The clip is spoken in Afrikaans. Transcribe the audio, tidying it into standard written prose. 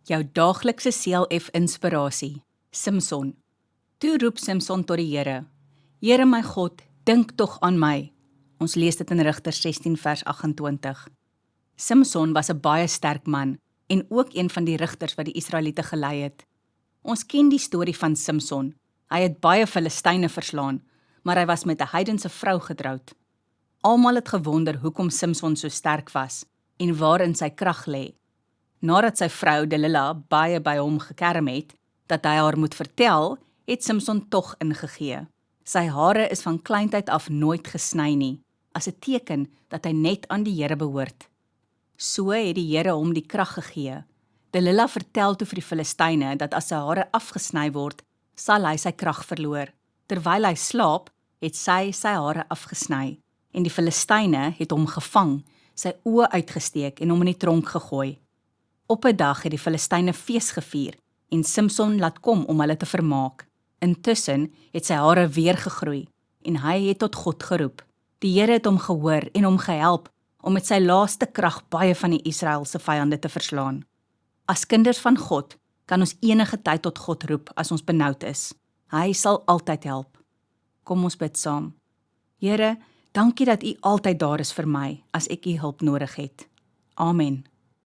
Jou daaglikse CLF inspirasie, Simson. Toe roep Simson tot die Here, Here my God, dink tog aan my. Ons lees dit in Rigters 16 vers 28. Simson was 'n baie sterk man en ook een van die rigters wat die Israeliete gelei het. Ons ken die storie van Simson. Hy het baie Filistyne verslaan, maar hy was met 'n heidense vrou getroud. Almal het gewonder hoekom Simson so sterk was en waarin sy krag lê. Nadat sy vrou Delila baie by hom gekerm het, dat hy haar moet vertel, het Simson tog ingegee. Sy hare is van kleintyd af nooit gesny nie, as 'n teken dat hy net aan die Here behoort. So het die Here hom die krag gegee. Delila vertel toe vir die Filistyne dat as sy hare afgesny word, sal hy sy krag verloor. Terwyl hy slaap, het sy hare afgesny en die Filistyne het hom gevang, sy oë uitgesteek en hom in die tronk gegooi. Op 'n dag het die Filistyne fees gevier en Simson laat kom om hulle te vermaak. Intussen het sy hare weer gegroei en hy het tot God geroep. Die Here het hom gehoor en hom gehelp om met sy laaste krag baie van die Israeliese vyande te verslaan. As kinders van God kan ons enige tyd tot God roep as ons benoud is. Hy sal altyd help. Kom ons bid saam. Here, dankie dat U altyd daar is vir my as ek U hulp nodig het. Amen.